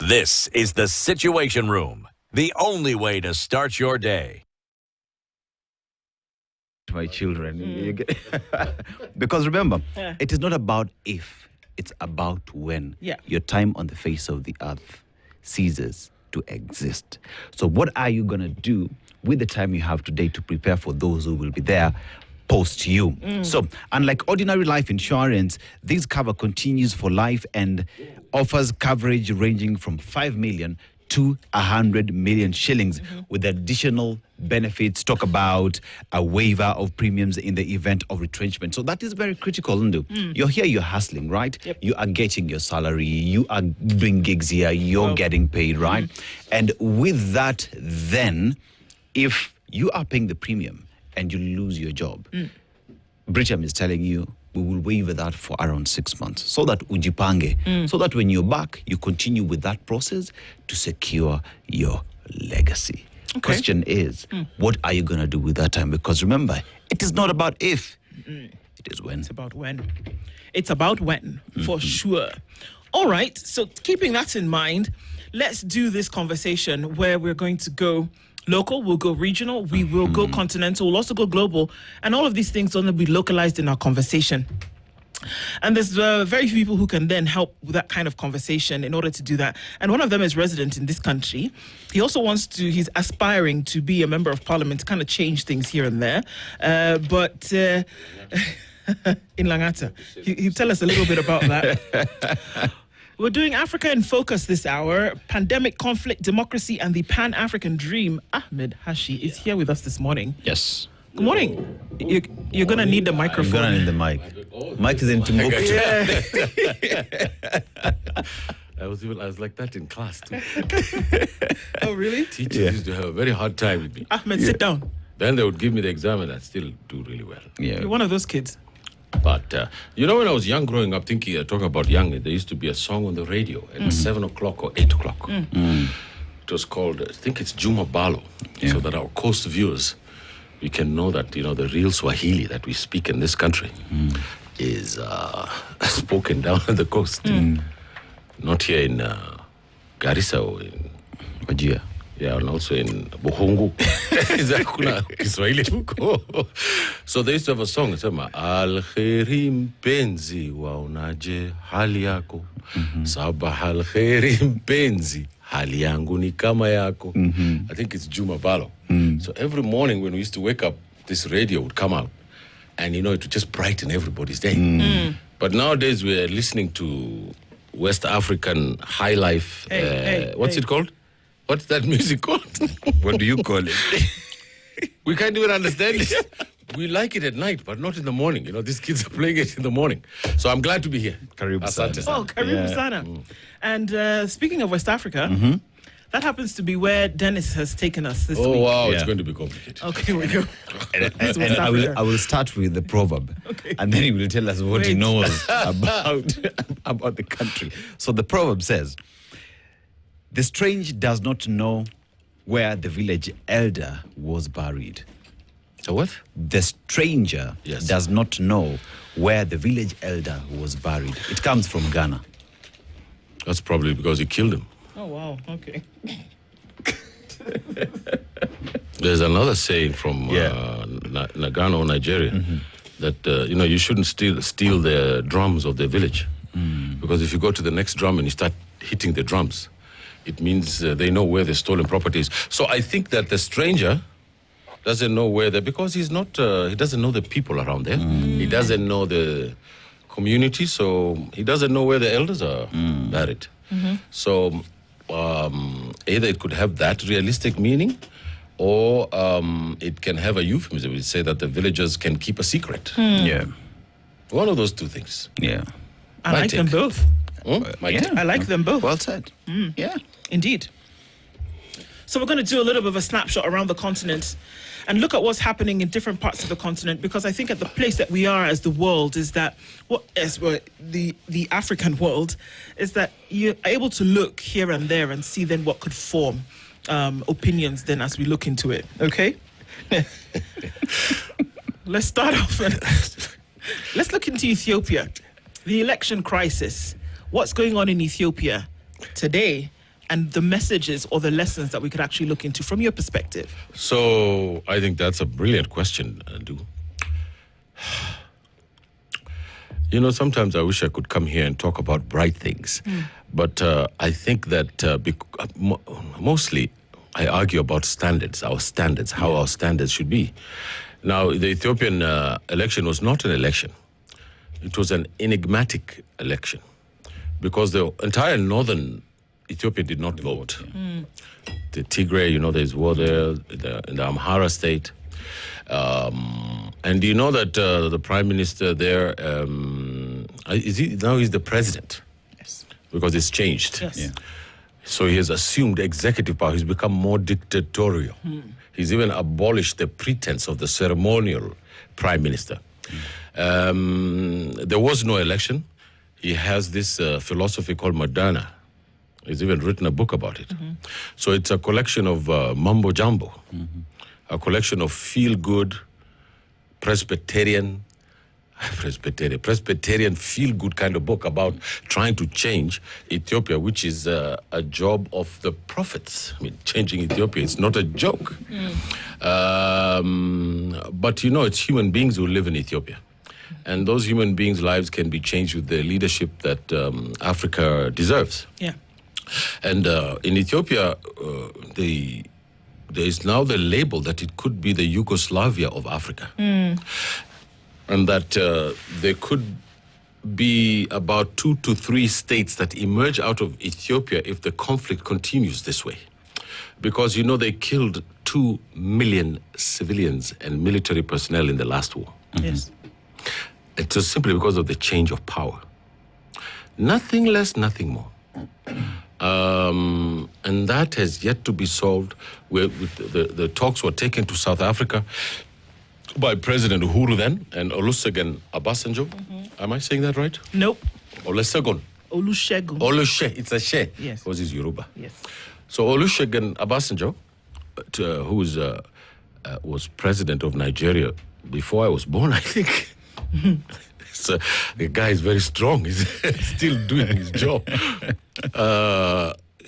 This is the Situation Room, the only way to start your day. My children. Because remember, it is not about if, it's about when your time on the face of the earth ceases to exist. So what are you going to do with the time you have today to prepare for those who will be there post you? So unlike ordinary life insurance, this cover continues for life and offers coverage ranging from 5 million to 100 million shillings with additional benefits. Talk about a waiver of premiums in the event of retrenchment. So that is very critical, Ndu. You're here, you're hustling, right? Yep. You are getting your salary, you are doing gigs here, you're getting paid, right? And with that, then, if you are paying the premium and you lose your job, Britam is telling you, we will waive that for around 6 months so that ujipange, so that when you're back, you continue with that process to secure your legacy. Okay. Question is, what are you going to do with that time? Because remember, it is not about if, it is when. It's about when. It's about when, for sure. All right, so keeping that in mind, let's do this conversation where we're going to go local, we'll go regional, we will go continental, we'll also go global, and all of these things are going to be localized in our conversation. And there's very few people who can then help with that kind of conversation in order to do that. And one of them is resident in this country. He also he's aspiring to be a member of parliament to kind of change things here and there. But in Langata, he'll tell us a little bit about that. We're doing Africa in Focus this hour. Pandemic, conflict, democracy, and the Pan-African dream. Ahmed Hashi is here with us this morning. Yes. Good morning. You're going to need the microphone. You're going to need the mic. Mic is in Timbuktu. I was like that in class too. Oh, really? Teachers used to have a very hard time with me. Ahmed, sit down. Then they would give me the exam and I'd still do really well. Yeah. You're one of those kids. But, when I was young growing up, talking about young, there used to be a song on the radio at 7 o'clock or 8 o'clock. It was called, I think it's Juma Balo, so that our coast viewers, we can know that, the real Swahili that we speak in this country is spoken down on the coast. Not here in Garissa or in Wajir. Yeah, and also in Buhungu. So they used to have a song, it's Al-Kheri mpenzi waonaje hali yako. Sabah al-Kheri mpenzi hali yangu ni kama yako. I think it's Juma Balo. So every morning when we used to wake up, this radio would come out. And, it would just brighten everybody's day. But nowadays we're listening to West African high life. What's it called? What's that music called? What do you call it? We can't even understand it. We like it at night, but not in the morning. These kids are playing it in the morning. So I'm glad to be here. Karibu sana. Oh, Karibu sana. And speaking of West Africa, that happens to be where Dennis has taken us this week. Oh, wow, it's going to be complicated. Okay, here we go. And I will start with the proverb, and then he will tell us what he knows about the country. So the proverb says, the strange does not know where the village elder was buried. So what? The stranger does not know where the village elder was buried. It comes from Ghana. That's probably because he killed him. Oh, wow. Okay. There's another saying from Ghana or Nigeria that, you shouldn't steal the drums of the village. Because if you go to the next drum and you start hitting the drums, it means they know where the stolen property is. So I think that the stranger doesn't know where because he's not, he doesn't know the people around there. He doesn't know the community, so he doesn't know where the elders are buried. So either it could have that realistic meaning, or it can have a euphemism. We say that the villagers can keep a secret. Yeah. One of those two things. Yeah. I like them both. I like them both. Well said. Yeah. Indeed. So we're going to do a little bit of a snapshot around the continent and look at what's happening in different parts of the continent, because I think at the place that we are as the world is that, the African world, is that you're able to look here and there and see then what could form opinions then as we look into it. Okay? Let's start off. Let's look into Ethiopia. The election crisis. What's going on in Ethiopia today? and the messages or the lessons that we could actually look into from your perspective? So I think that's a brilliant question, Du. You know, sometimes I wish I could come here and talk about bright things. But I think that mostly I argue about standards, how our standards should be. Now, the Ethiopian election was not an election. It was an enigmatic election because the entire northern Ethiopia did not vote. The Tigray, you know, there's war there, in the Amhara state. And you know that the prime minister there, he's the president? Yes. Because it's changed. Yes. Yeah. So he has assumed executive power. He's become more dictatorial. He's even abolished the pretense of the ceremonial prime minister. There was no election. He has this philosophy called Moderna. He's even written a book about it. So it's a collection of mumbo jumbo, a collection of feel-good, Presbyterian feel-good kind of book about trying to change Ethiopia, which is a job of the prophets. I mean, changing Ethiopia is not a joke. But, you know, it's human beings who live in Ethiopia. And those human beings' lives can be changed with the leadership that Africa deserves. Yeah. And in Ethiopia, there is now the label that it could be the Yugoslavia of Africa. And that there could be about 2 to 3 states that emerge out of Ethiopia if the conflict continues this way. Because, you know, they killed 2 million civilians and military personnel in the last war. Yes. It was simply because of the change of power. Nothing less, nothing more. And that has yet to be solved. The talks were taken to South Africa by President Uhuru then and Olusegun Obasanjo. Am I saying that right? Nope. Olusegun. Olusegun. It's a she. Yes. Because he's Yoruba. Yes. So Olusegun Obasanjo, who was president of Nigeria before I was born, I think. So the guy is very strong. He's still doing his job.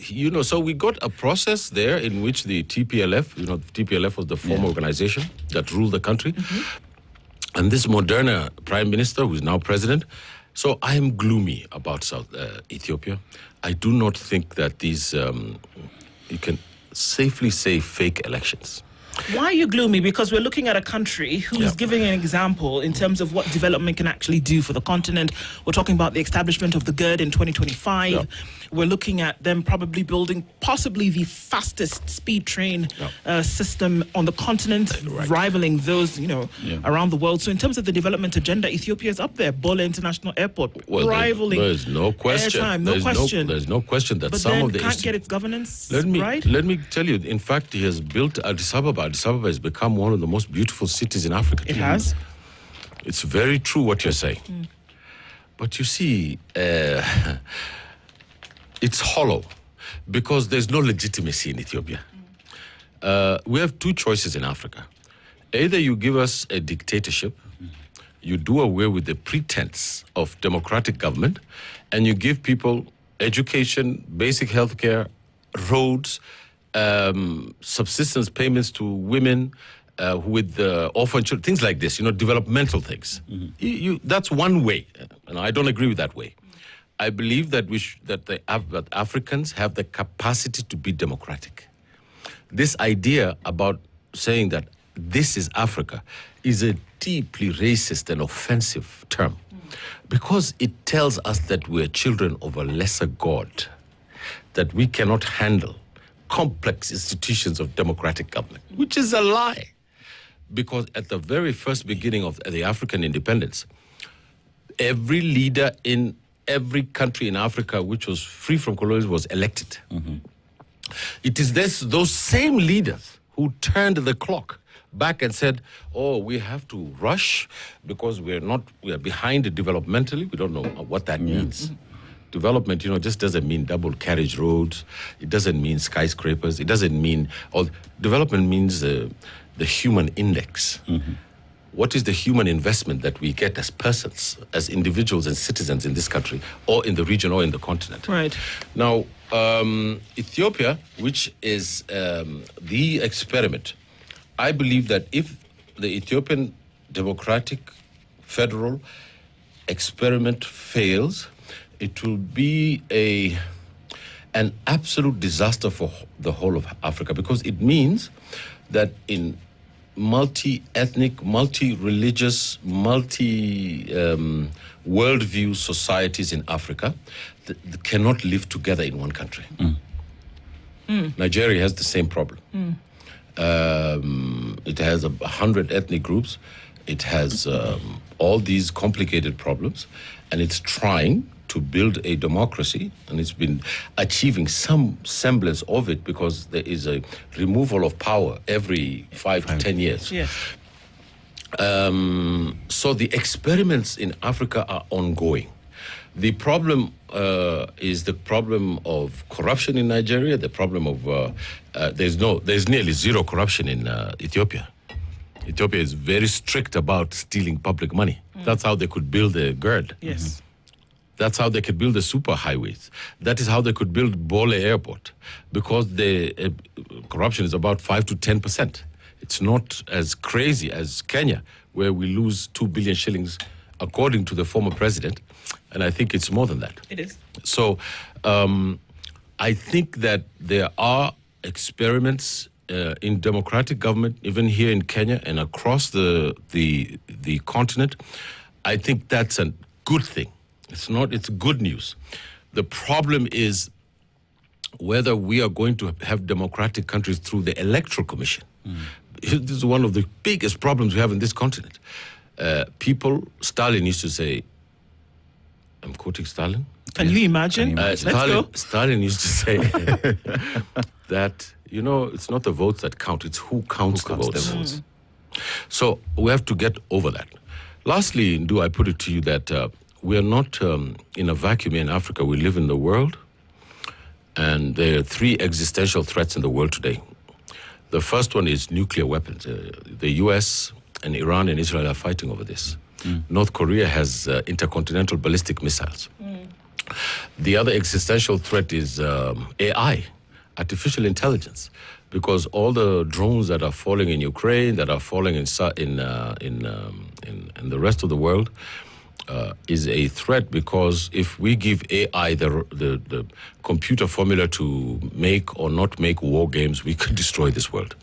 You know, so we got a process there in which the TPLF, you know, TPLF was the former organization that ruled the country. And this Moderna prime minister, who is now president. So I am gloomy about South Ethiopia. I do not think that these, you can safely say, fake elections. Why are you gloomy? Because we're looking at a country who's giving an example in terms of what development can actually do for the continent. We're talking about the establishment of the GERD in 2025. Yeah. We're looking at them probably building possibly the fastest speed train system on the continent, rivaling those, you know, around the world. So in terms of the development agenda, Ethiopia is up there. Bola International Airport, rivaling. There's no question. Airtime, There's no question that but some then of the can't get its governance right. Let me tell you. In fact, he has built Addis Ababa. Addis Ababa has become one of the most beautiful cities in Africa. It has. It's very true what you're saying. But you see, it's hollow because there's no legitimacy in Ethiopia. We have 2 choices in Africa. Either you give us a dictatorship, you do away with the pretense of democratic government, and you give people education, basic health care, roads, subsistence payments to women with orphan children, things like this, you know, developmental things. That's one way, and I don't agree with that way. I believe that that Africans have the capacity to be democratic. This idea about saying that this is Africa is a deeply racist and offensive term because it tells us that we're children of a lesser God, that we cannot handle complex institutions of democratic government, which is a lie. Because at the very first beginning of the African independence, every leader in every country in Africa which was free from colonialism was elected. It is those same leaders who turned the clock back and said, oh, we have to rush because we are behind developmentally. We don't know what that means. Development, you know, just doesn't mean double carriage roads. It doesn't mean skyscrapers. It doesn't mean development means the human index. What is the human investment that we get as persons, as individuals and citizens in this country, or in the region, or in the continent? Right. Now, Ethiopia, which is the experiment, I believe that if the Ethiopian democratic federal experiment fails, it will be an absolute disaster for the whole of Africa, because it means that in multi-ethnic, multi-religious, multi-worldview societies in Africa that cannot live together in one country. Nigeria has the same problem. It has 100 ethnic groups. It has all these complicated problems, and it's trying to build a democracy, and it's been achieving some semblance of it because there is a removal of power every 5 to 10 years. Yes. So the experiments in Africa are ongoing. The problem is the problem of corruption in Nigeria. The problem of there's nearly zero corruption in Ethiopia. Ethiopia is very strict about stealing public money. That's how they could build a GERD. Yes. That's how they could build the super highways. That is how they could build Bole Airport, because the corruption is about 5 to 10%. It's not as crazy as Kenya, where we lose 2 billion shillings, according to the former president, and I think it's more than that. It is. So I think that there are experiments in democratic government, even here in Kenya and across the continent. I think that's a good thing. It's good news. The problem is whether we are going to have democratic countries through the Electoral Commission. This is one of the biggest problems we have in this continent. Stalin used to say, I'm quoting Stalin. Can you imagine? Let's go. Stalin used to say that, it's not the votes that count, it's who counts the votes. So we have to get over that. Lastly, Ndu, I put it to you that we are not in a vacuum in Africa. We live in the world, and there are 3 existential threats in the world today. The first one is nuclear weapons. The U.S. and Iran and Israel are fighting over this. North Korea has intercontinental ballistic missiles. The other existential threat is AI, artificial intelligence, because all the drones that are falling in Ukraine, that are falling in the rest of the world, is a threat, because if we give AI the computer formula to make or not make war games, we could destroy this world.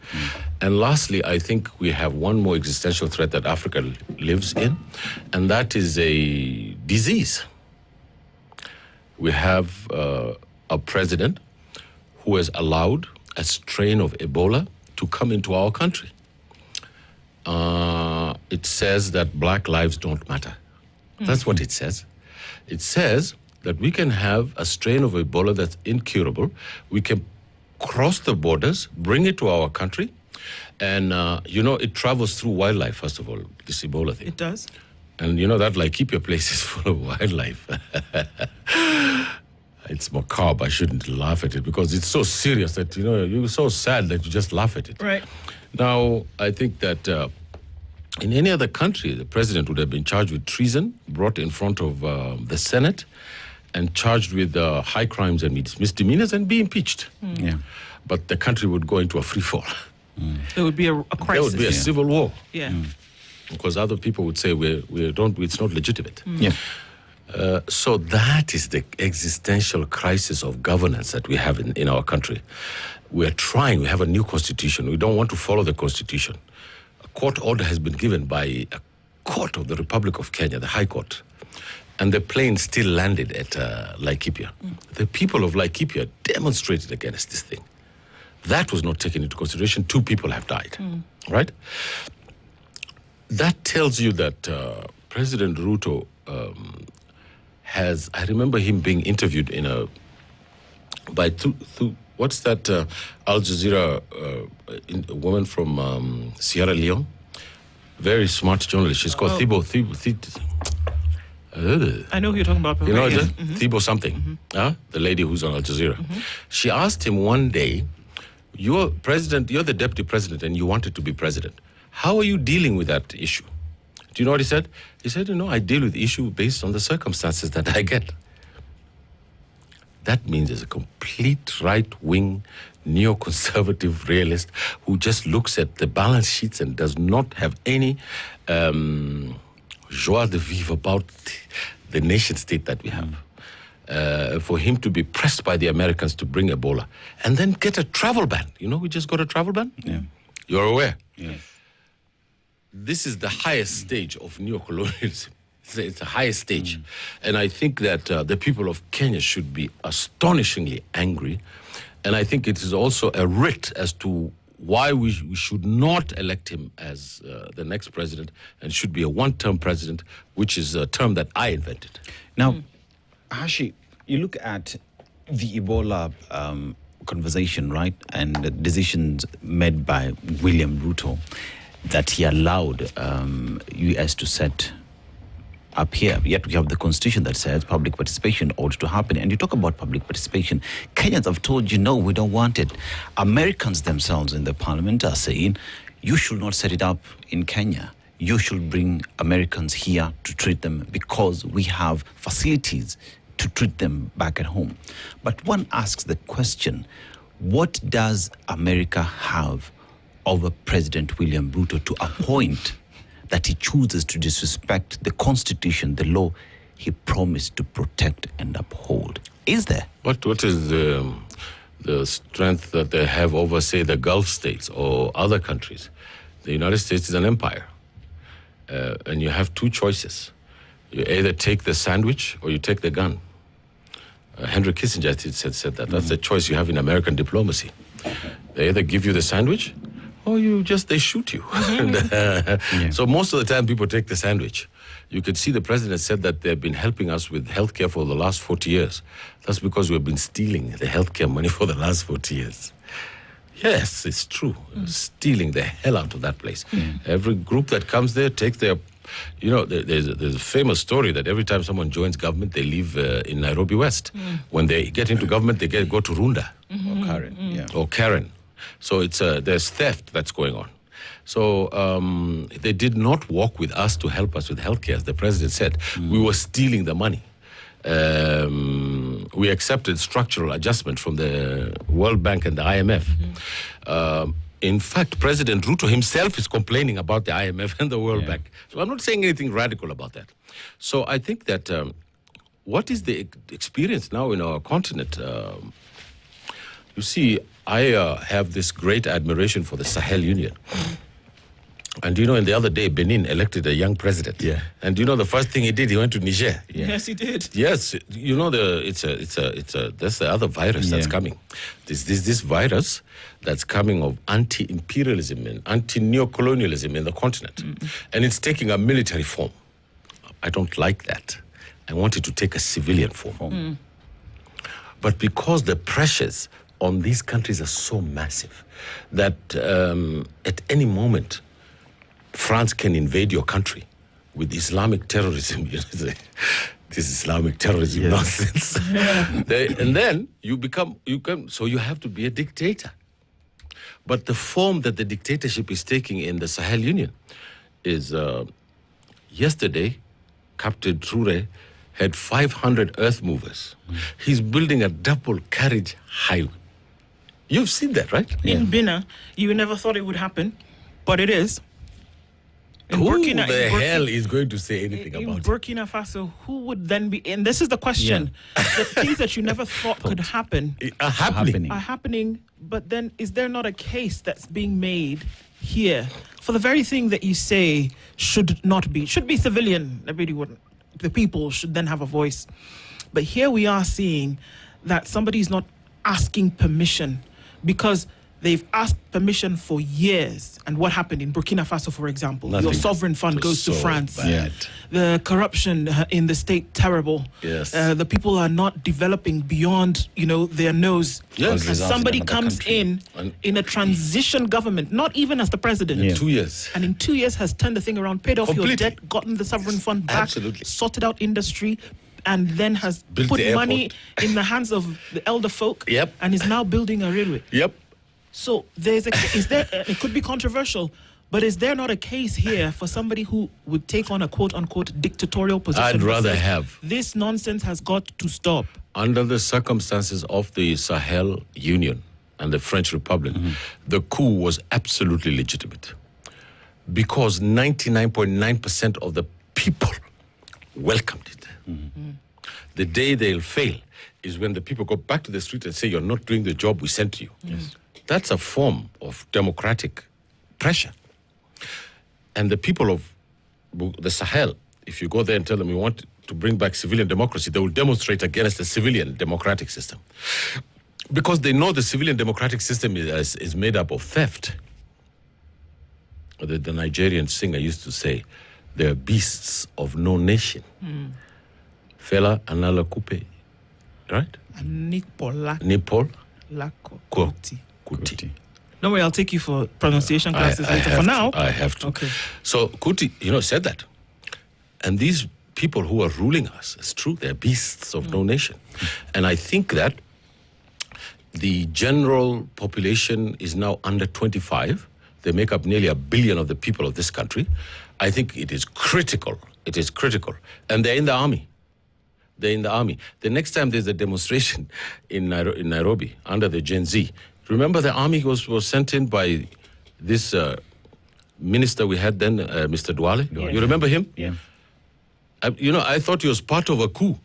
And lastly, I think we have one more existential threat that Africa lives in, and that is a disease. We have a president who has allowed a strain of Ebola to come into our country. It says that black lives don't matter. That's what it says. It says that we can have a strain of Ebola that's incurable. We can cross the borders, bring it to our country, and, it travels through wildlife, first of all, this Ebola thing. It does. And that Laikipia place is full of wildlife. It's macabre. I shouldn't laugh at it, because it's so serious that, you're so sad that you just laugh at it. Right. Now, I think that in any other country, the president would have been charged with treason, brought in front of the Senate, and charged with high crimes and misdemeanors and be impeached. Yeah. But the country would go into a free fall. There would be a crisis. There would be a civil war. Yeah. Because other people would say it's not legitimate. Yeah. So that is the existential crisis of governance that we have in our country. We're trying. We have a new constitution. We don't want to follow the constitution. A court order has been given by a court of the Republic of Kenya, the High Court, and the plane still landed at Laikipia. The people of Laikipia demonstrated against this thing. That was not taken into consideration. 2 people have died, right? That tells you that President Ruto I remember him being interviewed by what's that Al Jazeera woman from Sierra Leone? Very smart journalist. She's called Thibault. I know who you're talking about. You know, Thibault something. The lady who's on Al Jazeera. She asked him one day, you're the deputy president and you wanted to be president. How are you dealing with that issue? Do you know what he said? He said, I deal with the issue based on the circumstances that I get. that means there's a complete right-wing, neoconservative realist who just looks at the balance sheets and does not have any joie de vivre about the nation state that we have. For him to be pressed by the Americans to bring Ebola and then get a travel ban. You know, we just got a travel ban? Yeah. You're aware? Yes. This is the highest stage of neocolonialism. It's the highest stage. And I think that the people of Kenya should be astonishingly angry. And I think it is also a writ as to why we should not elect him as the next president and should be a one-term president, which is a term that I invented. Now, Hashi, you look at the Ebola conversation, right, and the decisions made by William Ruto that he allowed U.S. to set up here. Yet we have the constitution that says public participation ought to happen. And you talk about public participation. Kenyans have told you, no, we don't want it. Americans themselves in the parliament are saying, you should not set it up in Kenya. You should bring Americans here to treat them because we have facilities to treat them back at home. But one asks the question, what does America have over President William Ruto to appoint that he chooses to disrespect the Constitution, the law he promised to protect and uphold? Is there? What is the strength that they have over, say, the Gulf states or other countries? The United States is an empire. And you have two choices. You either take the sandwich or you take the gun. Henry Kissinger said that. That's the choice you have in American diplomacy. They either give you the sandwich or they shoot you. So most of the time people take the sandwich. You could see the president said that they've been helping us with healthcare for the last 40 years. That's because we've been stealing the healthcare money for the last 40 years. Yes, it's true. Stealing the hell out of that place. Every group that comes there takes their... You know, there's a famous story that every time someone joins government, they live in Nairobi West. When they get into government, they go to Runda. Or Karen. Or Karen. So there's theft that's going on. So they did not work with us to help us with healthcare, as the president said. We were stealing the money. We accepted structural adjustment from the World Bank and the IMF. In fact, President Ruto himself is complaining about the IMF and the World Bank. So I'm not saying anything radical about that. So I think that what is the experience now in our continent? You see, I have this great admiration for the Sahel Union. And you know, in the other day, Benin elected a young president. And you know, the first thing he did, he went to Niger. Yes, he did. Yes, you know, that's the other virus that's coming. This virus that's coming of anti-imperialism and anti-neocolonialism in the continent. And it's taking a military form. I don't like that. I want it to take a civilian form. But because the pressures on these countries are so massive that at any moment, France can invade your country with Islamic terrorism. This Islamic terrorism nonsense. And then so you have to be a dictator. But the form that the dictatorship is taking in the Sahel Union is, yesterday, Captain Toure had 500 earth movers. He's building a double carriage highway. You've seen that, right? In Bina, you never thought it would happen, but it is. Who the hell is going to say anything about it? In Burkina Faso, who would then be... And this is the question. The things that you never thought could happen are happening. But then is there not a case that's being made here for the very thing that you say should be civilian? Everybody wouldn't. The people should then have a voice. But here we are seeing that somebody's not asking permission because they've asked permission for years. And what happened in Burkina Faso, for example? Nothing. Your sovereign fund goes to France. Bad. The corruption in the state, terrible. Yes. The people are not developing beyond, their nose. Yes. And somebody comes in a transition government, not even as the president. In 2 years. And in 2 years has turned the thing around, paid off your Completely. debt, gotten the sovereign fund back, Absolutely. sorted out industry, and then has Built put the money in the hands of the elder folk. Yep. And is now building a railway. Yep. So it could be controversial, But is there not a case here for somebody who would take on a quote-unquote dictatorial position? I'd rather have. This nonsense has got to stop. Under the circumstances of the Sahel Union and the French Republic, the coup was absolutely legitimate. Because 99.9% of the people welcomed it. The day they'll fail is when the people go back to the street and say, you're not doing the job we sent to you. Yes. That's a form of democratic pressure. And the people of the Sahel, if you go there and tell them we want to bring back civilian democracy, they will demonstrate against the civilian democratic system. Because they know the civilian democratic system is made up of theft. The Nigerian singer used to say, they're beasts of no nation. Fela Anala Kupe, right? Nipol Kuti. Don't worry, I'll take you for pronunciation classes later. For now, I have to. Okay. So Kuti, said that. And these people who are ruling us, it's true, they're beasts of no nation. And I think that the general population is now under 25. They make up nearly 1 billion of the people of this country. I think it is critical. It is critical. And they're in the army. They're in the army. The next time there's a demonstration in Nairobi under the Gen Z, remember the army was sent in by this minister we had then, Mr. Duale? Yeah. You remember him? Yeah. I thought he was part of a coup.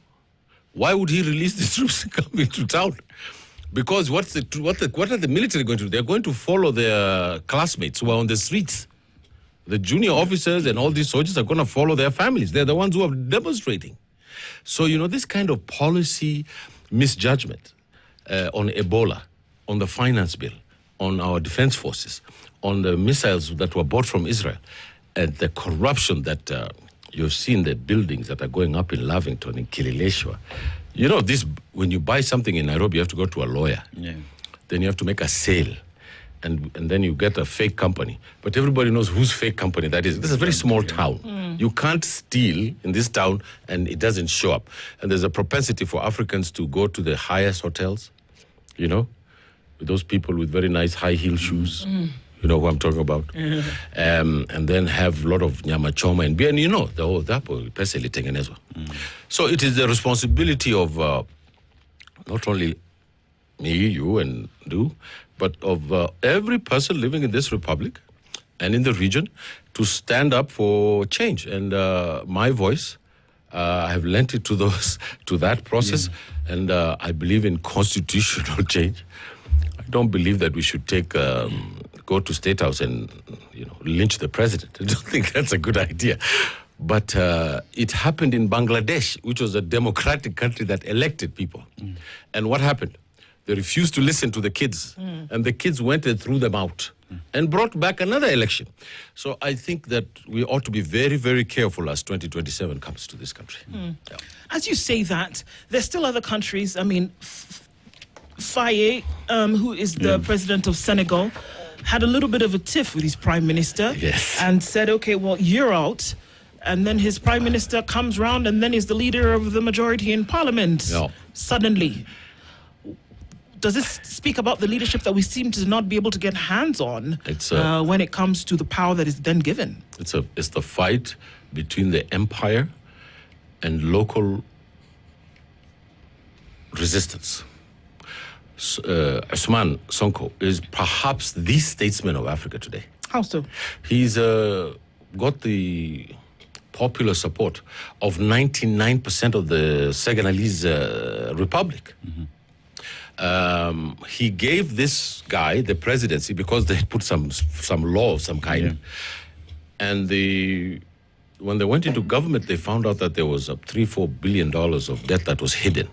Why would he release the troops coming to town? Because what are the military going to do? They're going to follow their classmates who are on the streets. The junior officers and all these soldiers are going to follow their families. They're the ones who are demonstrating. So, this kind of policy misjudgment on Ebola, on the finance bill, on our defense forces, on the missiles that were bought from Israel, and the corruption that you've seen, the buildings that are going up in Lavington, in Kilileshwa. When you buy something in Nairobi, you have to go to a lawyer. Yeah. Then you have to make a sale. And then you get a fake company. But everybody knows whose fake company that is. This is a very small town. You can't steal in this town and it doesn't show up. And there's a propensity for Africans to go to the highest hotels, with those people with very nice high heel shoes. You know who I'm talking about. And then have a lot of nyama choma and beer. And the whole dapo, peseli tengenezwa. So it is the responsibility of not only me, you, and you, but of every person living in this republic and in the region to stand up for change. And my voice, I have lent it to that process. And I believe in constitutional change. I don't believe that we should go to State House and lynch the president. I don't think that's a good idea. But it happened in Bangladesh, which was a democratic country that elected people. And what happened? They refused to listen to the kids. And the kids went and threw them out and brought back another election. So I think that we ought to be very, very careful as 2027 comes to this country. Yeah. As you say that, there's still other countries. I mean, Faye, who is the president of Senegal, had a little bit of a tiff with his prime minister. Yes. And said, okay, well, you're out. And then his prime minister comes round and then is the leader of the majority in parliament. Yeah. Suddenly. Does this speak about the leadership that we seem to not be able to get hands on when it comes to the power that is then given? It's the fight between the empire and local resistance. Ousmane Sonko is perhaps the statesman of Africa today. How so? He's got the popular support of 99% of the Senegalese republic. He gave this guy the presidency because they put some law of some kind. And when they went into government, they found out that there was $3-4 billion of debt that was hidden.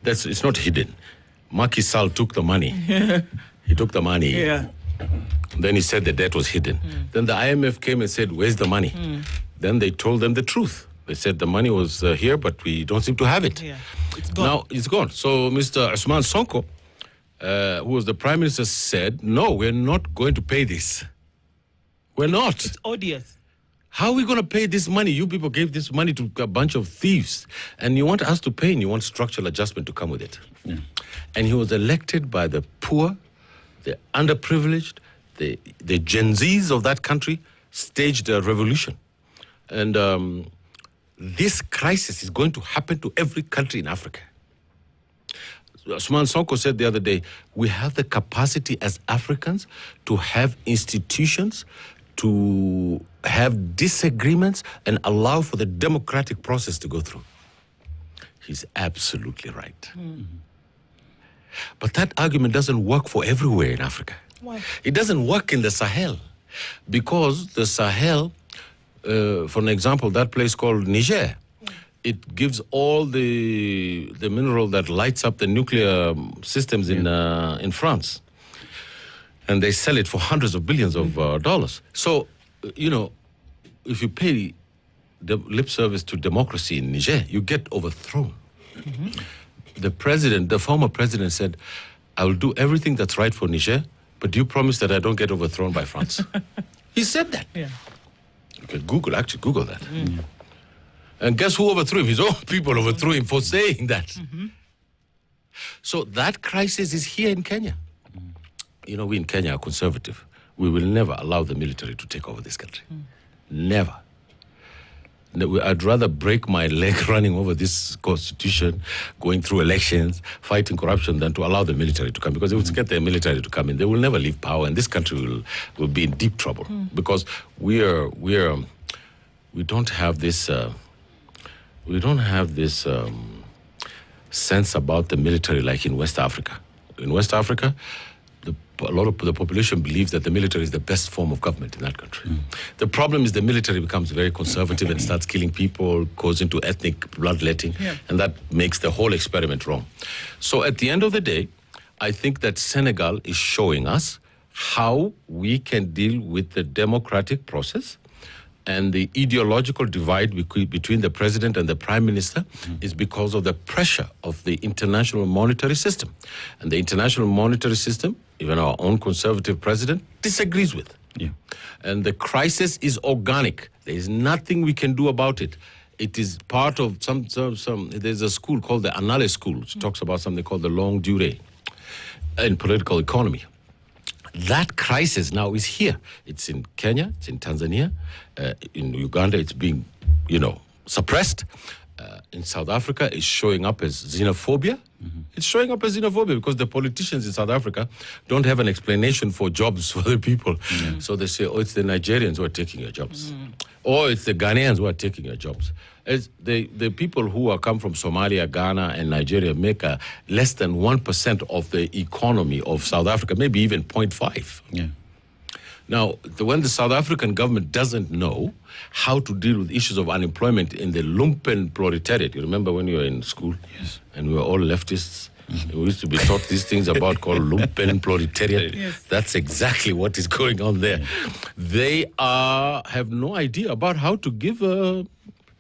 It's not hidden. Macky Sall took the money. He took the money. Yeah. Then he said the debt was hidden. Then the IMF came and said, where's the money? Then they told them the truth. They said the money was here, but we don't seem to have it. Yeah. It's gone. Now it's gone. So Mr. Ousmane Sonko, who was the prime minister, said, no, we're not going to pay this. We're not. It's odious. How are we going to pay this money? You people gave this money to a bunch of thieves. And you want us to pay and you want structural adjustment to come with it. And he was elected by the poor, the underprivileged, the Gen Zs of that country staged a revolution. And this crisis is going to happen to every country in Africa. Usman Sonko said the other day, we have the capacity as Africans to have institutions, to have disagreements, and allow for the democratic process to go through. He's absolutely right. But that argument doesn't work for everywhere in Africa. Why? It doesn't work in the Sahel, because the Sahel, for an example, that place called Niger, it gives all the mineral that lights up the nuclear systems in France. And they sell it for hundreds of billions of dollars. So, if you pay the lip service to democracy in Niger, you get overthrown. The former president said, I will do everything that's right for Niger, but do you promise that I don't get overthrown by France? He said that. Yeah. You can Google that. And guess who overthrew him? His own people overthrew him for saying that. So that crisis is here in Kenya. We in Kenya are conservative. We will never allow the military to take over this country. Never. I'd rather break my leg running over this constitution, going through elections, fighting corruption, than to allow the military to come. Because if we get the military to come in, they will never leave power, and this country will be in deep trouble. Because we don't have this sense about the military like in West Africa. In West Africa, a lot of the population believes that the military is the best form of government in that country. The problem is the military becomes very conservative and starts killing people, goes into ethnic bloodletting, and that makes the whole experiment wrong. So at the end of the day, I think that Senegal is showing us how we can deal with the democratic process, and the ideological divide between the president and the prime minister is because of the pressure of the international monetary system. And the international monetary system, even our own conservative president, disagrees with. And the crisis is organic. There is nothing we can do about it. It is part of there's a school called the Anale School, which talks about something called the longue durée in political economy. That crisis now is here. It's in Kenya, it's in Tanzania, in Uganda it's being, suppressed. In South Africa it's showing up as xenophobia. It's showing up as xenophobia because the politicians in South Africa don't have an explanation for jobs for the people. So they say, it's the Nigerians who are taking your jobs. Or it's the Ghanaians who are taking your jobs. The people who come from Somalia, Ghana, and Nigeria make less than 1% of the economy of South Africa, maybe even 0.5%. Now, when the South African government doesn't know how to deal with issues of unemployment in the lumpen proletariat, you remember when you were in school? Yes. And we were all leftists. We used to be taught these things called lumpen proletariat. Yes. That's exactly what is going on there. They have no idea about how to give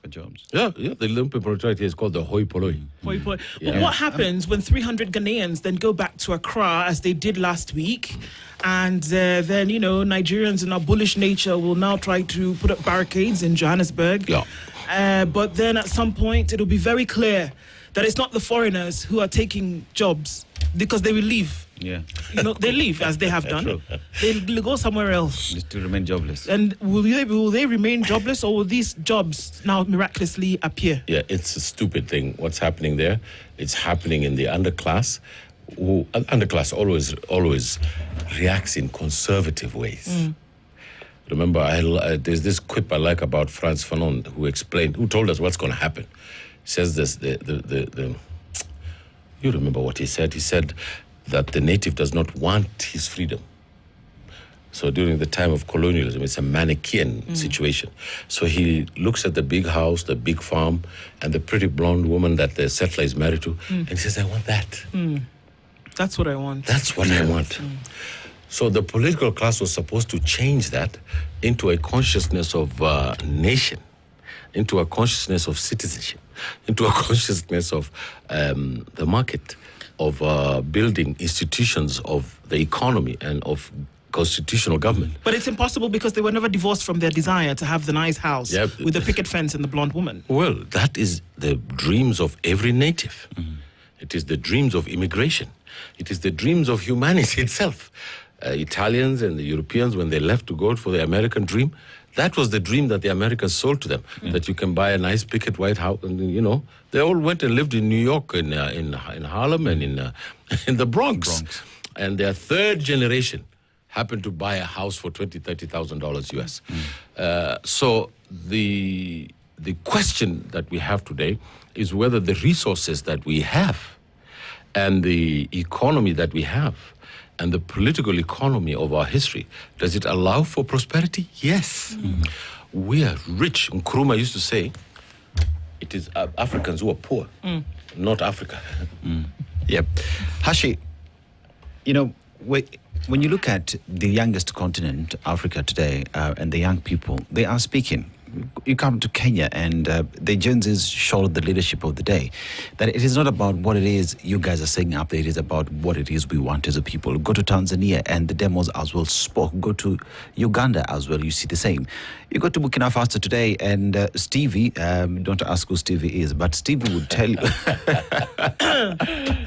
jobs. The lumpen proletariat is called the hoi polloi. Hoi polloi. Well, what happens when 300 Ghanaians then go back to Accra as they did last week? And then, Nigerians in our bullish nature will now try to put up barricades in Johannesburg. But then at some point, it'll be very clear that it's not the foreigners who are taking jobs because they will leave. They leave as they have done. They'll go somewhere else. They still remain jobless. And will they remain jobless, or will these jobs now miraculously appear? It's a stupid thing. What's happening there? It's happening in the underclass. Underclass always reacts in conservative ways. Remember, there's this quip I like about Frantz Fanon, who told us what's going to happen. He says this, you remember what he said? He said that the native does not want his freedom. So during the time of colonialism, it's a Manichaean situation. So he looks at the big house, the big farm, and the pretty blonde woman that the settler is married to, and he says, I want that. That's what I want. That's what I want. So the political class was supposed to change that into a consciousness of nation, into a consciousness of citizenship, into a consciousness of the market, of building institutions of the economy and of constitutional government. But it's impossible because they were never divorced from their desire to have the nice house with the picket fence and the blonde woman. Well, that is the dreams of every native. It is the dreams of immigration. It is the dreams of humanity itself. Italians and the Europeans, when they left to go for the American dream, that was the dream that the Americans sold to them, that you can buy a nice picket white house. And, you know, they all went and lived in New York, in Harlem, and in the Bronx. And their third generation happened to buy a house for $20,000-$30,000 US. So the question that we have today is whether the resources that we have and the economy that we have and the political economy of our history, does it allow for prosperity? Yes. We are rich. Nkrumah used to say, it is Africans who are poor, not Africa. Yep. Hashi, you know, when you look at the youngest continent, Africa today, and the young people, they are speaking. You come to Kenya and the Gen Zs show the leadership of the day, that it is not about what it is you guys are saying up there, it is about what it is we want as a people. Go to Tanzania and the demos as well spoke. Go to Uganda as well, you see the same. You go to Burkina Faso today and Stevie, don't ask who Stevie is, but Stevie would tell you.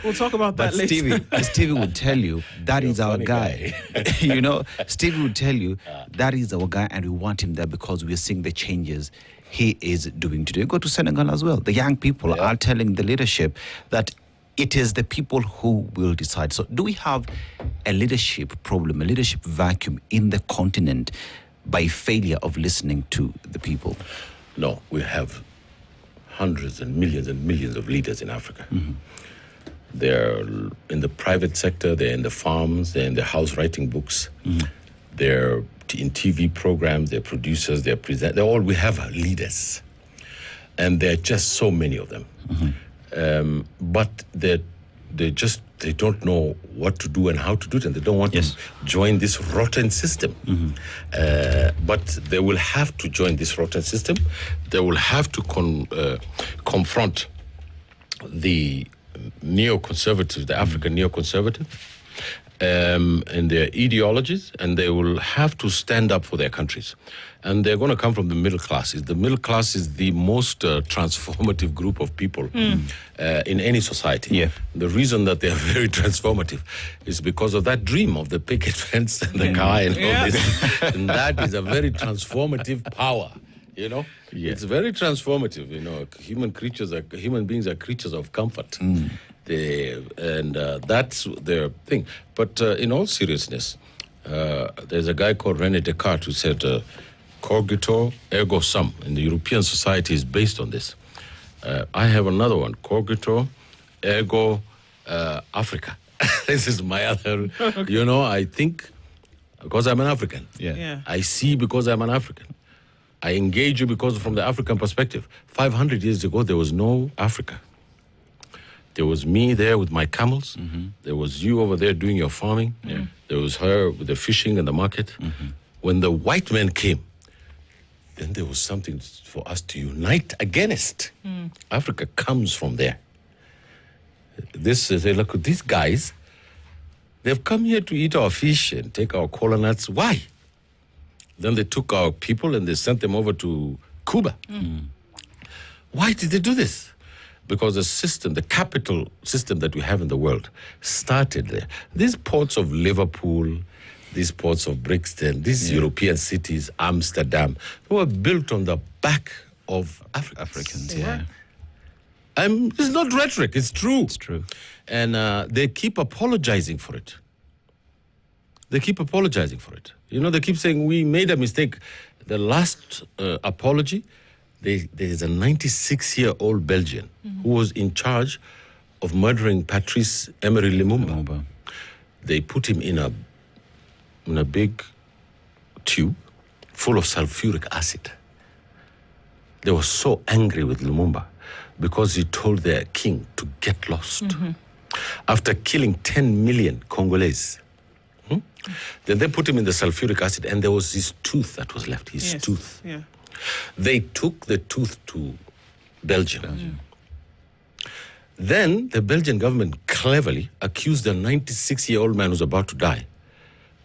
We'll talk about that later. Stevie would tell you, that is our guy. You know, Stevie would tell you, that is our guy and we want him there because we're seeing the changes he is doing today. Go to Senegal as well. The young people are telling the leadership that it is the people who will decide. So do we have a leadership problem, a leadership vacuum in the continent by failure of listening to the people? No, we have hundreds and millions of leaders in Africa. They're in the private sector, they're in the farms, they're in the house writing books, they're in TV programs, they're producers, they're presenters. We have leaders. And there are just so many of them. But they don't know what to do and how to do it, and they don't want to join this rotten system. But they will have to join this rotten system. They will have to confront the neoconservatives, the African neoconservative, and their ideologies, and they will have to stand up for their countries. And they're going to come from the middle classes. The middle class is the most transformative group of people in any society. The reason that they are very transformative is because of that dream of the picket fence and the car and all this. And that is a very transformative power, you know? It's very transformative, you know. Human beings are creatures of comfort. That's their thing. But in all seriousness, there's a guy called René Descartes who said, cogito ergo sum, in the European society is based on this. I have another one, cogito ergo Africa. This is my other, you know, I think because I'm an African. I see because I'm an African. I engage you because from the African perspective. 500 years ago, there was no Africa. There was me there with my camels. There was you over there doing your farming. There was her with the fishing and the market. When the white men came, then there was something for us to unite against. Africa comes from there. Look at these guys. They've come here to eat our fish and take our cola nuts. Why? Then they took our people and they sent them over to Cuba. Why did they do this? Because the system, the capital system that we have in the world started there. These ports of Liverpool, these ports of Brixton, these European cities, Amsterdam, they were built on the back of Africans. It's not rhetoric, it's true. It's true. And they keep apologizing for it. They keep apologizing for it. You know, they keep saying, we made a mistake. The last apology, there's a 96-year-old Belgian who was in charge of murdering Patrice Emery Lumumba. They put him in a big tube full of sulfuric acid. They were so angry with Lumumba because he told their king to get lost. After killing 10 million Congolese, then they put him in the sulfuric acid, and there was his tooth that was left, his tooth. They took the tooth to Belgium. Then the Belgian government cleverly accused the 96-year-old man who's about to die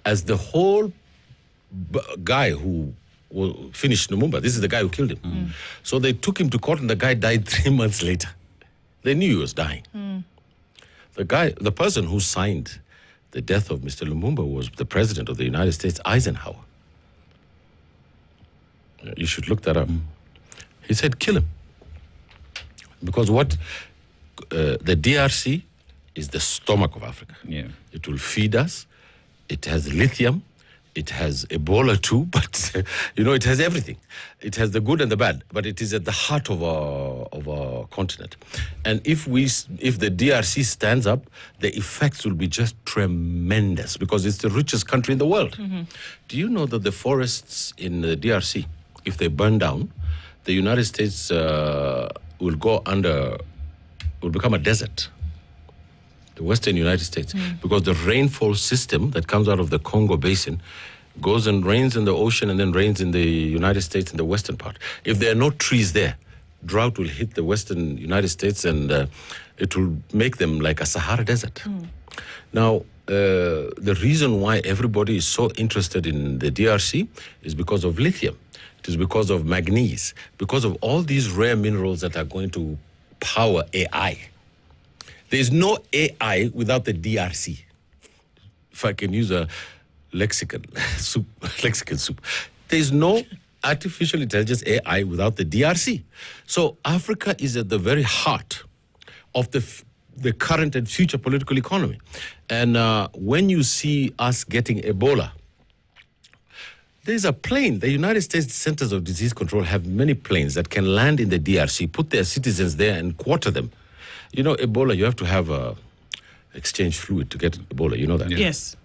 as the whole guy who finished Lumumba. This is the guy who killed him. So they took him to court, and the guy died 3 months later. They knew he was dying. The person who signed the death of Mr. Lumumba was the president of the United States, Eisenhower. You should look that up. He said, kill him. Because the DRC is the stomach of Africa. Yeah. It will feed us. It has lithium. It has Ebola too, but it has everything. It has the good and the bad, but it is at the heart of our continent. And if the DRC stands up, the effects will be just tremendous because it's the richest country in the world. Mm-hmm. Do you know that the forests in the DRC, if they burn down, the United States will become a desert. The western United States, because the rainfall system that comes out of the Congo Basin goes and rains in the ocean and then rains in the United States in the western part. If there are no trees there, drought will hit the western United States and it will make them like a Sahara desert. Now, the reason why everybody is so interested in the DRC is because of lithium. It is because of manganese, because of all these rare minerals that are going to power AI. There is no AI without the DRC. If I can use a lexicon soup. There is no artificial intelligence AI without the DRC. So Africa is at the very heart of the current and future political economy. And when you see us getting Ebola, there's a plane. The United States Centers of Disease Control have many planes that can land in the DRC, put their citizens there and quarter them. Ebola, you have to have exchange fluid to get Ebola. You know that? Yes.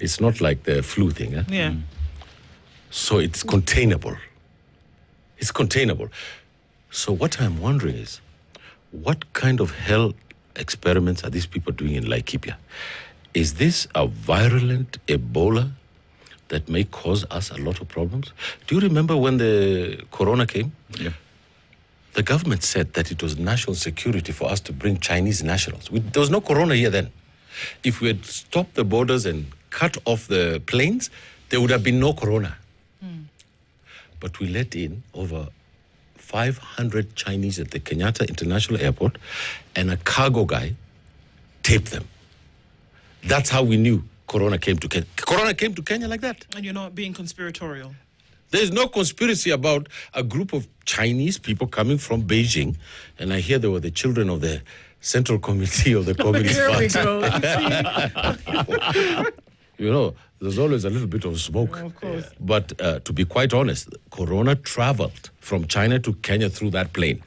It's not like the flu thing. Eh? Yeah. So it's containable. It's containable. So what I'm wondering is, what kind of hell experiments are these people doing in Laikipia? Is this a virulent Ebola that may cause us a lot of problems? Do you remember when the corona came? Yeah. The government said that it was national security for us to bring Chinese nationals. There was no corona here then. If we had stopped the borders and cut off the planes, there would have been no corona. But we let in over 500 Chinese at the Kenyatta International Airport, and a cargo guy taped them. That's how we knew corona came to Kenya. Corona came to Kenya like that. And you're not being conspiratorial. There's no conspiracy about a group of Chinese people coming from Beijing, and I hear they were the children of the Central Committee of the Communist Party. There's always a little bit of smoke. Of course. But to be quite honest, corona traveled from China to Kenya through that plane.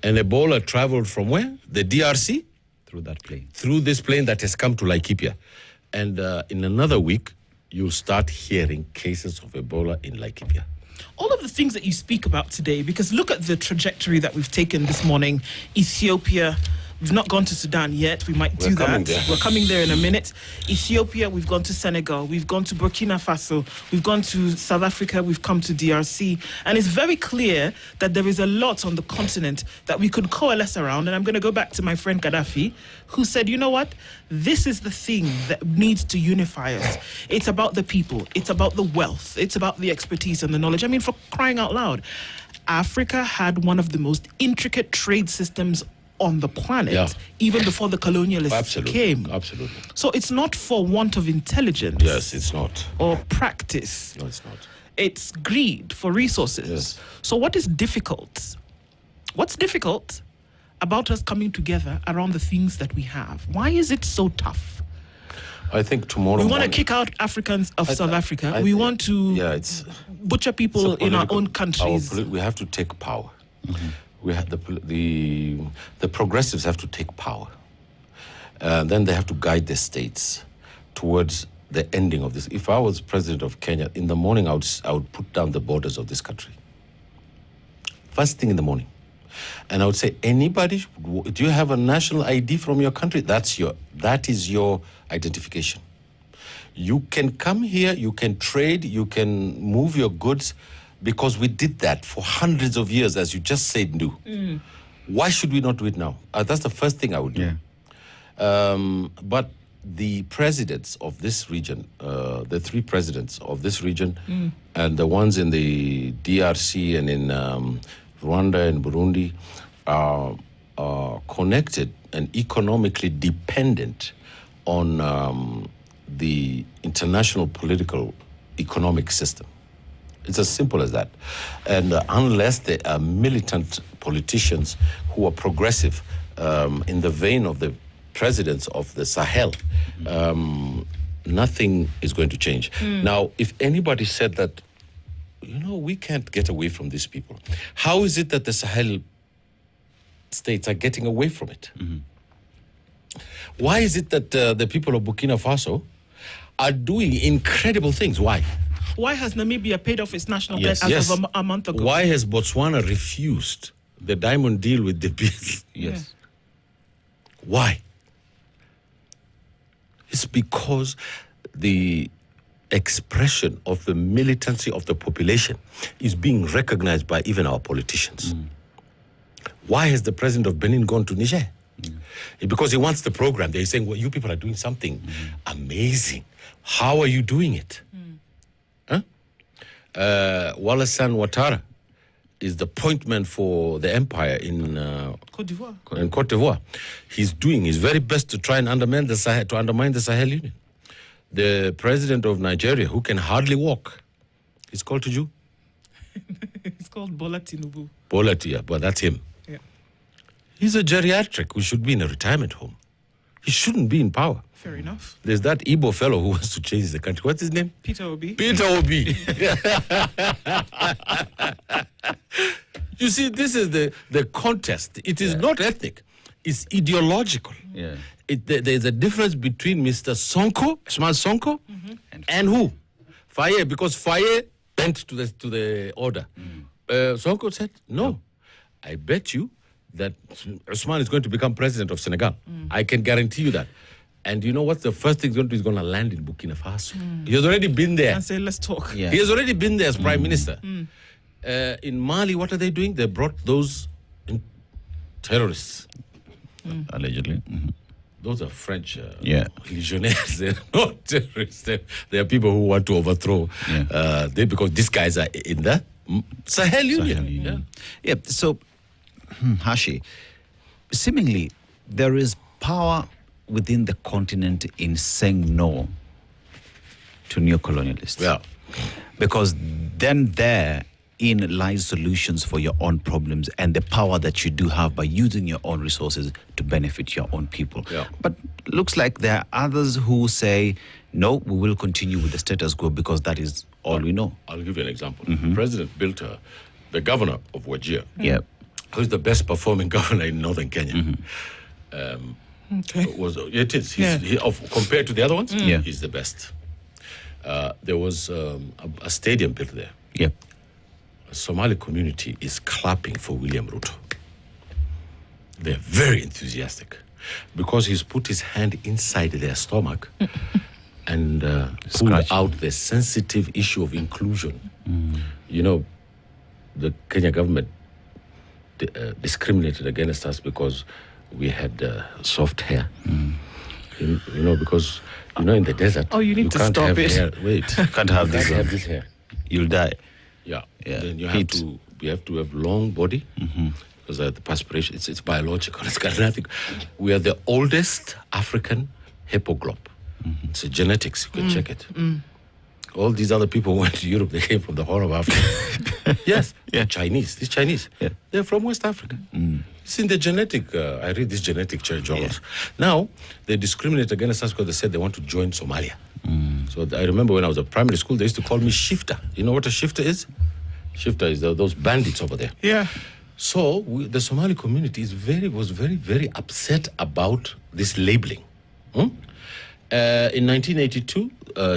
And Ebola traveled from where? The DRC? Through that plane. Through this plane that has come to Laikipia. And in another week, you'll start hearing cases of Ebola in Laikipia. All of the things that you speak about today, because look at the trajectory that we've taken this morning. Ethiopia, we've not gone to Sudan yet. We might do that. We're coming there in a minute. Ethiopia, we've gone to Senegal. We've gone to Burkina Faso. We've gone to South Africa. We've come to DRC. And it's very clear that there is a lot on the continent that we could coalesce around. And I'm going to go back to my friend Gaddafi, who said, you know what? This is the thing that needs to unify us. It's about the people. It's about the wealth. It's about the expertise and the knowledge. I mean, for crying out loud, Africa had one of the most intricate trade systems on the planet, even before the colonialists came. Absolutely. So it's not for want of intelligence. Yes, it's not. Or practice. No, it's not. It's greed for resources. Yes. So what is difficult? What's difficult about us coming together around the things that we have? Why is it so tough? I think tomorrow we want to kick out Africans of South Africa. We want to butcher people in our own countries. We have to take power. Mm-hmm. We have the progressives have to take power. Then they have to guide the states towards the ending of this. If I was president of Kenya, in the morning I would put down the borders of this country. First thing in the morning. And I would say, anybody, do you have a national ID from your country? That is your identification. You can come here, you can trade, you can move your goods, because we did that for hundreds of years, as you just said, Ndu. Why should we not do it now? That's the first thing I would do. Yeah. But the presidents of this region, the three presidents of this region, and the ones in the DRC and in Rwanda and Burundi are connected and economically dependent on the international political economic system. It's as simple as that. And unless there are militant politicians who are progressive in the vein of the presidents of the Sahel, nothing is going to change. Now, if anybody said that, we can't get away from these people, how is it that the Sahel states are getting away from it? Why is it that the people of Burkina Faso are doing incredible things? Why? Why has Namibia paid off its national debt as of a month ago? Why has Botswana refused the diamond deal with the bees? Yes. Why? It's because the expression of the militancy of the population is being recognized by even our politicians. Why has the president of Benin gone to Niger? Because he wants the program. They're saying, well, you people are doing something amazing. How are you doing it? Wallace Ouattara is the point man for the empire in Côte d'Ivoire. In Côte d'Ivoire. He's doing his very best to try and undermine the Sahel Union. The president of Nigeria, who can hardly walk, is called to you. It's called Bola Tinubu. But that's him. Yeah. He's a geriatric who should be in a retirement home. He shouldn't be in power. Fair enough. There's that Igbo fellow who wants to change the country. What's his name? Peter Obi. Peter Obi. You see, this is the contest. It is not ethnic. It's ideological. Yeah. There's a difference between Mr. Sonko, Usman Sonko, and who? Faye, because Faye bent to the order. Sonko said, no, I bet you that Usman is going to become president of Senegal. I can guarantee you that. And you know what? The first thing he's going to do is going to land in Burkina Faso. He has already been there. And say, let's talk. Yeah. He has already been there as prime minister. In Mali, what are they doing? They brought those terrorists. Allegedly. Those are French legionnaires. They're not terrorists. They are people who want to overthrow. Because these guys are in the Sahel Union. Yeah. So, Hashi, seemingly there is power within the continent in saying no to neocolonialists. Yeah. Because then therein lies solutions for your own problems and the power that you do have by using your own resources to benefit your own people. Yeah. But looks like there are others who say, no, we will continue with the status quo because that is all we know. I'll give you an example. President Bilter, the governor of Wajir, who's the best performing governor in northern Kenya. It is. Compared to the other ones, he's the best. There was a stadium built there. Yeah. A Somali community is clapping for William Ruto. They're very enthusiastic because he's put his hand inside their stomach and pulled out the sensitive issue of inclusion. You know, the Kenya government discriminated against us because we had soft hair. You know, because, in the desert, you need to can't stop have it. hair. Wait. Can't have this. Have this hair. You'll die. Yeah. Yeah. Then you have to have long body because the perspiration, it's biological. It's got nothing. We are the oldest African hippoglobe. It's a genetics. You can check it. All these other people who went to Europe, they came from the Horn of Africa. Yes. Yeah. Chinese. These Chinese. Yeah. They're from West Africa. It's in the genetic. I read this genetic journals. Now, they discriminate against us because they said they want to join Somalia. So I remember when I was at primary school, they used to call me shifter. You know what a shifter is? Shifter is those bandits over there. Yeah. So the Somali community was very, very upset about this labeling. In 1982,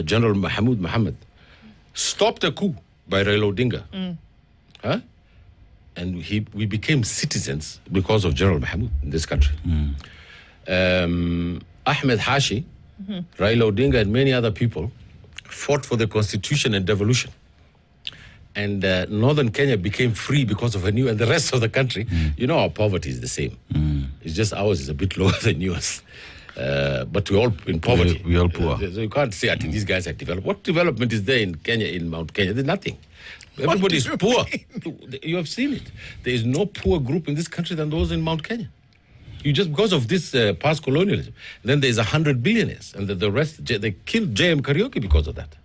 General Mahmoud Mohammed stopped a coup by Raila Odinga. And we became citizens because of General Mahmoud in this country. Ahmed Hashi, Raila Odinga, and many other people fought for the constitution and devolution. And northern Kenya became free because of and the rest of the country, our poverty is the same. It's just ours is a bit lower than yours. But we're all in poverty. We're all poor. So you can't say, I think these guys have developed. What development is there in Kenya, in Mount Kenya? There's nothing. Everybody is poor. You have seen it. There is no poor group in this country than those in Mount Kenya. You just because of this past colonialism. Then there's 100 billionaires, and the rest, they killed JM Karaoke because of that.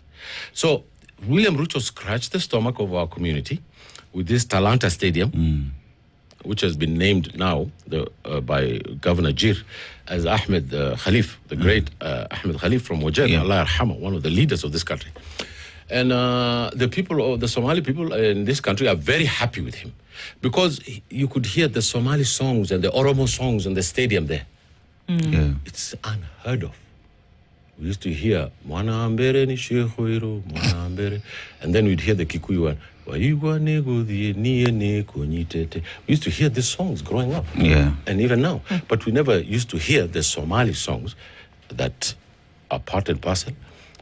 So William Ruto scratched the stomach of our community with this Talanta Stadium, which has been named now by Governor Jir as Ahmed Khalif, the great Ahmed Khalif from Wajer, Allah Yarhamah, one of the leaders of this country. And the people, the Somali people in this country are very happy with him because you could hear the Somali songs and the Oromo songs in the stadium there. It's unheard of. We used to hear Mwana Ambere ni Shekhoiro, Mwana Ambere, and then we'd hear the Kikuyu one. We used to hear these songs growing up, and even now. But we never used to hear the Somali songs that are part and parcel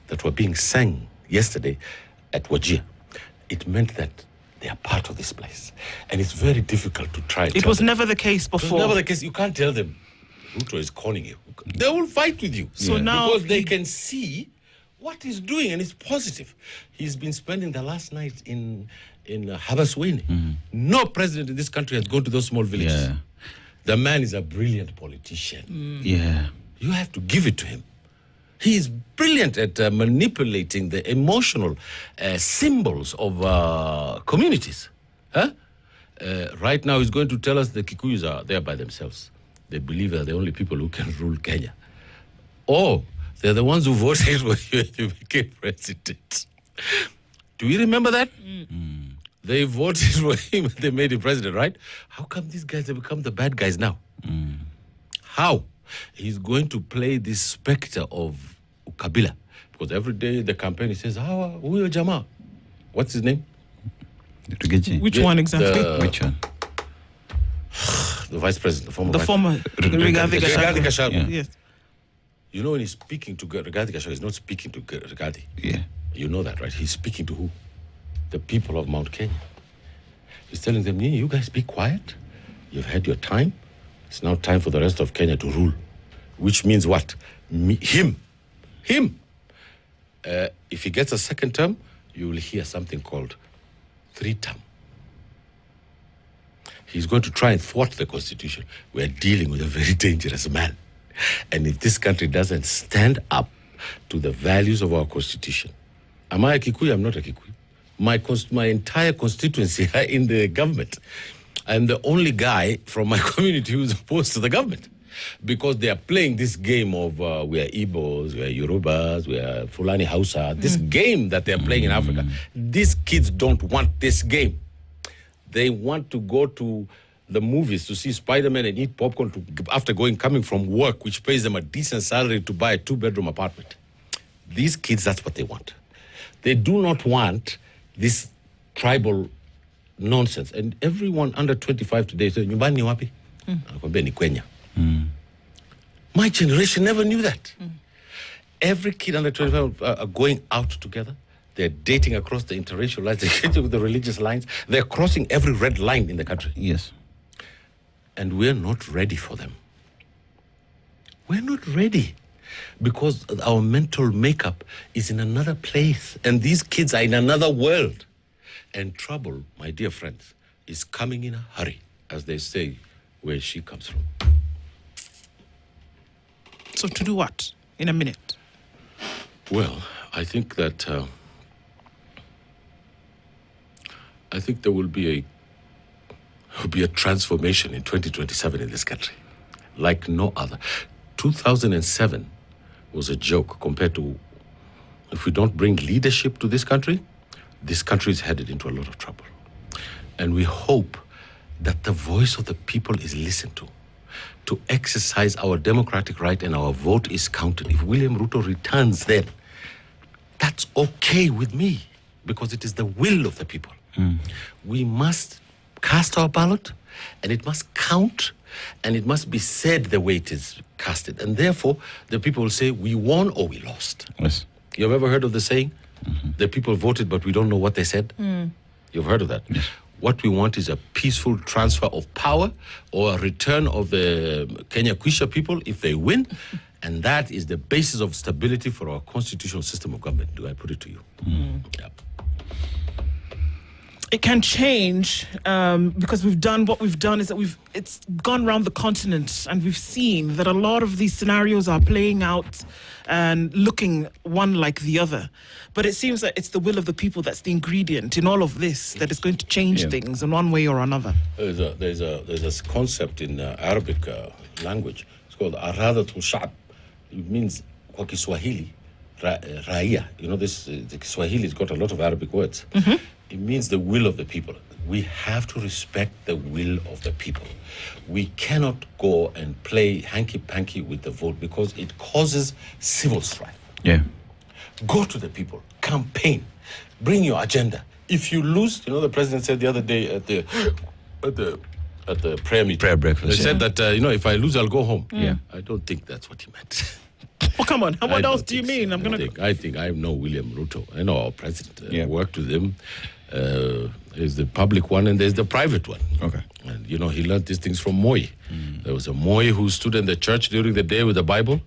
that were being sang yesterday at Wajir. It meant that they are part of this place. And it's very difficult to try. It was never the case before. It was never the case. You can't tell them, Ruto is calling you. They will fight with you. So now because they can see what he's doing, and it's positive. He's been spending the last night in Habasweini. No president in this country has gone to those small villages. The man is a brilliant politician. You have to give it to him. He is brilliant at manipulating the emotional symbols of communities. Right now, he's going to tell us the Kikuyus are there by themselves. They believe they're the only people who can rule Kenya. Oh, they're the ones who voted for you to become president. Do you remember that? They voted for him, they made him president, right? How come these guys have become the bad guys now? How? He's going to play this specter of Kabila. Because every day the campaign, he says, who Jama? What's his name? Which one exactly? Which one? The vice president, the former Rigathi Gachagua. Yes. You know, when he's speaking to Rigathi Gachagua, he's not speaking to Rigathi. You know that, right? He's speaking to who? The people of Mount Kenya. He's telling them, you guys be quiet. You've had your time. It's now time for the rest of Kenya to rule. Which means what? Him. If he gets a second term, you will hear something called 3-term. He's going to try and thwart the constitution. We're dealing with a very dangerous man. And if this country doesn't stand up to the values of our constitution, am I a Kikuyu? I'm not a Kikuyu. My entire constituency are in the government. I'm the only guy from my community who's opposed to the government because they are playing this game of we are Igbos, we are Yorubas, we are Fulani Hausa, this game that they're playing in Africa. These kids don't want this game. They want to go to the movies to see Spider-Man and eat popcorn after coming from work, which pays them a decent salary to buy a 2-bedroom apartment. These kids, that's what they want. They do not want this tribal nonsense. And everyone under 25 today says, "Nyumbani ni wapi?" Nakwambia ni Kenya. My generation never knew that. Every kid under 25 are going out together. They're dating across the interracial lines. They're dating with the religious lines. They're crossing every red line in the country. Yes. And we're not ready for them. We're not ready because our mental makeup is in another place. And these kids are in another world. And trouble, my dear friends, is coming in a hurry, as they say, where she comes from. So to do what in a minute? Well, I think that there will be a transformation in 2027 in this country, like no other. 2007 was a joke compared to if we don't bring leadership to this country is headed into a lot of trouble. And we hope that the voice of the people is listened to exercise our democratic right and our vote is counted. If William Ruto returns then, that's okay with me because it is the will of the people. We must cast our ballot and it must count and it must be said the way it is casted. And therefore, the people will say, we won or we lost. Yes. You've ever heard of the saying? The people voted, but we don't know what they said? You've heard of that? Yes. What we want is a peaceful transfer of power or a return of the Kenya Kwisha people if they win. And that is the basis of stability for our constitutional system of government. Do I put it to you? Yeah. It can change because we've done what we've done is that it's gone around the continent, and we've seen that a lot of these scenarios are playing out and looking one like the other. But it seems that it's the will of the people that's the ingredient in all of this that is going to change things in one way or another. There's a concept in Arabic language. It's called aradatul sha'b. It means kwa Kiswahili, raia. You know, the Kiswahili's got a lot of Arabic words. Mm-hmm. It means the will of the people. We have to respect the will of the people. We cannot go and play hanky-panky with the vote because it causes civil strife. Yeah. Go to the people, campaign, bring your agenda. If you lose, you know, the president said the other day at the prayer meeting, prayer breakfast, he said that if I lose, I'll go home. Yeah. I don't think that's what he meant. Oh, come on. What else do you mean? I think I know William Ruto. I know our president. Worked with him. There's the public one and there's the private one. Okay. And, you know, he learned these things from Moi. There was a Moi who stood in the church during the day with the Bible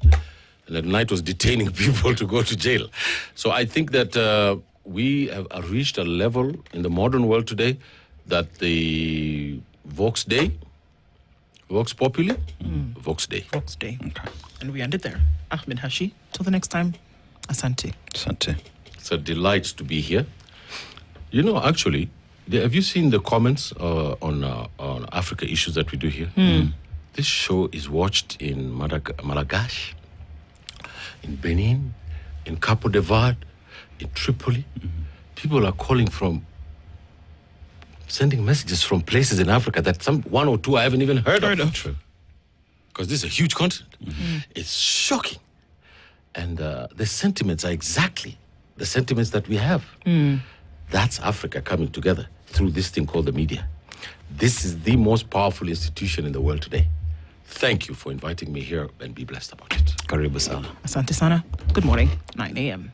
and at night was detaining people to go to jail. So I think that we have reached a level in the modern world today that the Vox Populi, Vox Day. Vox Day. Okay. And we ended there. Ahmed Hashi, till the next time, Asante. Asante. It's a delight to be here. You know, actually, have you seen the comments on Africa issues that we do here? This show is watched in Malagash, in Benin, in Capo de Verde, in Tripoli. People are calling sending messages from places in Africa that one or two I haven't even heard of. True. Because this is a huge continent. It's shocking. And the sentiments are exactly the sentiments that we have. That's Africa coming together through this thing called the media. This is the most powerful institution in the world today. Thank you for inviting me here and be blessed about it. Karibu sana. Asante sana. Good morning, 9 a.m.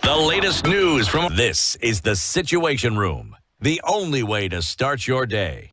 The latest news from this is the Situation Room, the only way to start your day.